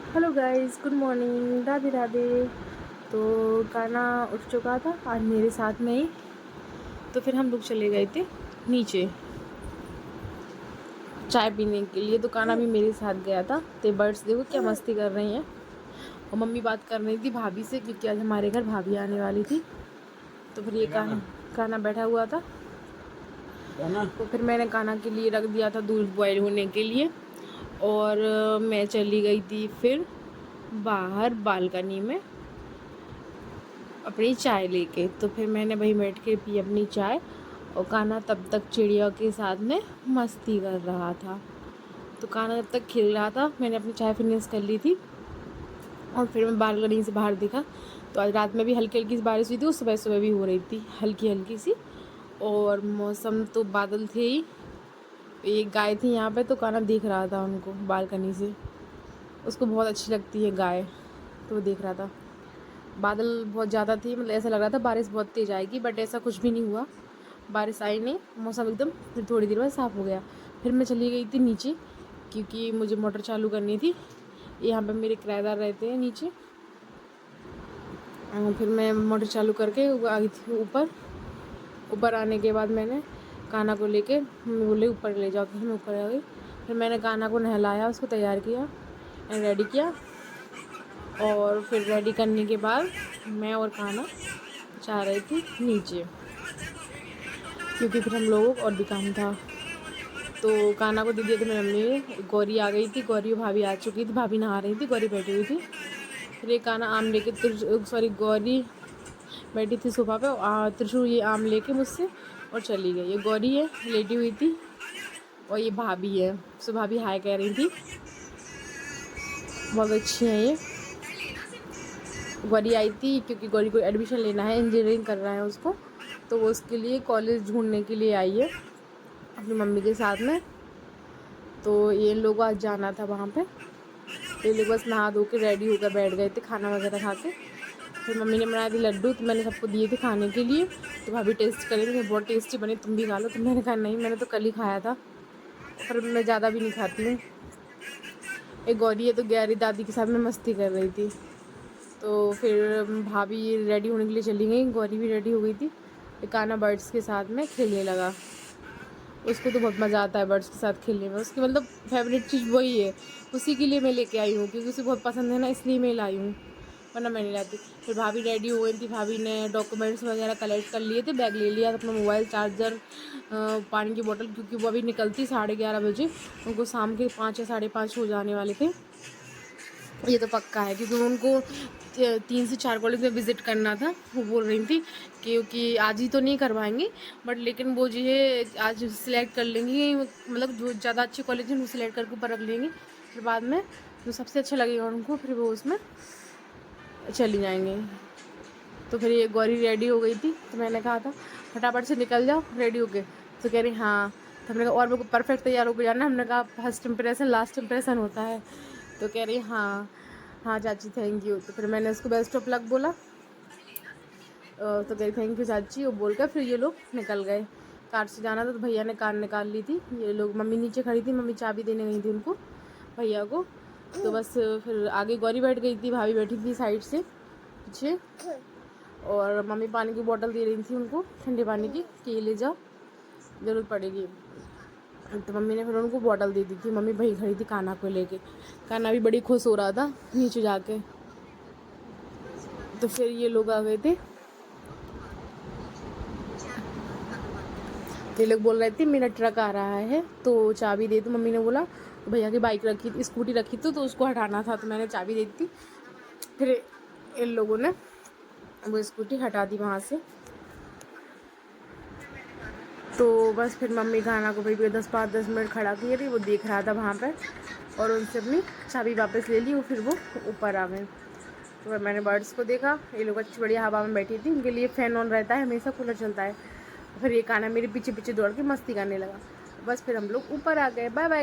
Hello guys, good morning, Radhe Radhe. तो काना उठ चुका था आज मेरे साथ में ही। तो फिर हम लोग चले गए थे नीचे चाय पीने के लिए। तो काना भी मेरे साथ गया था। तो बर्ड्स देखो क्या मस्ती कर रही हैं। और मम्मी बात कर रही थी भाभी से, क्योंकि आज हमारे घर भाभी आने वाली थी। तो फिर ये काना बैठा हुआ था। तो फिर मैंने काना के लिए रख दिया था दूध बॉयल होने के लिए। और मैं चली गई थी फिर बाहर बालकनी में अपनी चाय लेके। तो फिर मैंने वहीं बैठ के पी अपनी चाय। और काना तब तक चिड़िया के साथ में मस्ती कर रहा था। तो काना तब तक खेल रहा था, मैंने अपनी चाय फिनिश कर ली थी। और फिर मैं बालकनी से बाहर देखा तो आज रात में भी हल्की हल्की सी बारिश हुई थी, और सुबह सुबह भी हो रही थी हल्की हल्की सी। और मौसम तो बादल थे ही। एक गाय थी यहाँ पे, तो काना देख रहा था उनको बालकनी से। उसको बहुत अच्छी लगती है गाय, तो वो देख रहा था। बादल बहुत ज़्यादा थी, मतलब ऐसा लग रहा था बारिश बहुत तेज़ आएगी, बट ऐसा कुछ भी नहीं हुआ। बारिश आई नहीं, मौसम एकदम फिर थोड़ी देर बाद साफ़ हो गया। फिर मैं चली गई थी नीचे, क्योंकि मुझे मोटर चालू करनी थी। यहाँ पे मेरे किराएदार रहते हैं नीचे। फिर मैं मोटर चालू करके आ गई थी ऊपर। ऊपर आने के बाद मैंने काना को लेके बोले ऊपर ले जाओ, फिर मैं ऊपर आ गई। फिर मैंने काना को नहलाया, उसको तैयार किया एंड रेडी किया। और फिर रेडी करने के बाद मैं और काना जा रही थी नीचे, क्योंकि फिर हम लोगों को और भी काम था। तो काना को दे दिया था मेरी मम्मी। गौरी आ गई थी, गौरी भाभी आ चुकी थी, भाभी नहा रही थी, गौरी बैठी हुई थी। फिर ये काना आम लेके गौरी बैठी थी सोफा पे, त्रिशु ये आम लेके मुझसे और चली गई। ये गौरी है लेटी हुई थी, और ये भाभी है। सो भाभी हाय कह रही थी, बहुत अच्छी है ये। गौरी आई थी क्योंकि गौरी को एडमिशन लेना है, इंजीनियरिंग कर रहा है उसको। तो वो उसके लिए कॉलेज ढूंढने के लिए आई है अपनी मम्मी के साथ में। तो ये लोग आज जाना था वहाँ पे। ये लोग बस नहा धो के रेडी होकर बैठ गए थे खाना वगैरह खा के। फिर मम्मी ने बनाए थे लड्डू, तो मैंने सबको दिए थे खाने के लिए। तो भाभी टेस्ट करेंगे, बहुत टेस्टी बने, तुम भी खा लो। तो मैंने कहा नहीं, मैंने तो कल ही खाया था, पर मैं ज़्यादा भी नहीं खाती हूँ। एक गौरी है तो गहरी दादी के साथ में मस्ती कर रही थी। तो फिर भाभी रेडी होने के लिए चली गई, गौरी भी रेडी हो गई थी। काना बर्ड्स के साथ में खेलने लगा। उसको तो बहुत मज़ा आता है बर्ड्स के साथ खेलने में, उसकी मतलब फेवरेट चीज़ वही है। उसी के लिए मैं लेके आई हूँ, क्योंकि उसे बहुत पसंद है ना, इसलिए मैं लाई हूँ, वरना मैं नहीं लाती। फिर भाभी रेडी हो गई थी, भाभी ने डॉक्यूमेंट्स वगैरह कलेक्ट कर लिए थे, बैग ले लिया अपना, मोबाइल चार्जर, पानी की बोतल, क्योंकि वो अभी निकलती 11:30 बजे। उनको शाम के 5 या 5:30 हो जाने वाले थे। ये तो पक्का है, क्योंकि उनको 3 से 4 कॉलेज में विज़िट करना था। वो बोल रही थी क्योंकि आज ही तो नहीं करवाएंगी, बट लेकिन वो जो है आज सिलेक्ट कर लेंगी, मतलब जो ज़्यादा अच्छे कॉलेज हैं वो सिलेक्ट करके ऊपर रख लेंगी। फिर बाद में जो सबसे अच्छा लगेगा उनको, फिर वो उसमें चली जाएंगे। तो फिर ये गौरी रेडी हो गई थी, तो मैंने कहा था फटाफट से निकल जाओ रेडी होके। तो कह रही हाँ। तो हमने कहा और मेरे को परफेक्ट तैयार होकर जाना है। हमने कहा फर्स्ट इम्प्रेशन लास्ट इम्प्रेशन होता है। तो कह रही हाँ हाँ चाची थैंक यू। तो फिर मैंने उसको बेस्ट ऑफ लक बोला। तो कह रही थैंक यू चाची, वो बोल कर फिर ये लोग निकल गए। कार से जाना था तो भैया ने कार निकाल ली थी। ये लोग, मम्मी नीचे खड़ी थी, मम्मी चाबी देने गई थी उनको, भैया को। तो बस फिर आगे गौरी बैठ गई थी, भाभी बैठी थी साइड से पीछे। और मम्मी पानी की बोतल दे रही थी उनको, ठंडे पानी की, कि ये ले जाओ ज़रूरत पड़ेगी। तो मम्मी ने फिर उनको बोतल दे दी थी। मम्मी वहीं खड़ी थी काना को लेके। काना भी बड़ी खुश हो रहा था नीचे जाके। तो फिर ये लोग आ गए थे। ये लोग बोल रहे थे मेरा ट्रक आ रहा है तो चाबी दे दो। मम्मी ने बोला, तो भैया की बाइक रखी थी, स्कूटी रखी थी, तो उसको हटाना था, तो मैंने चाबी दे दी थी। फिर इन लोगों ने वो स्कूटी हटा दी वहाँ से। तो बस फिर मम्मी खाना को भाई 10 मिनट खड़ा किए थी, वो देख रहा था वहाँ पर, और उनसे अपनी चाबी वापस ले ली। वो फिर वो ऊपर आ गए। तो फिर मैंने बर्ड्स को देखा, ये लोग अच्छी बढ़िया हवा में बैठी थी, उनके लिए फ़ैन ऑन रहता है, हमेशा कूलर चलता है। फिर ये काना मेरे पीछे पीछे दौड़ के मस्ती करने लगा। बस फिर हम लोग ऊपर आ गए। Bye bye.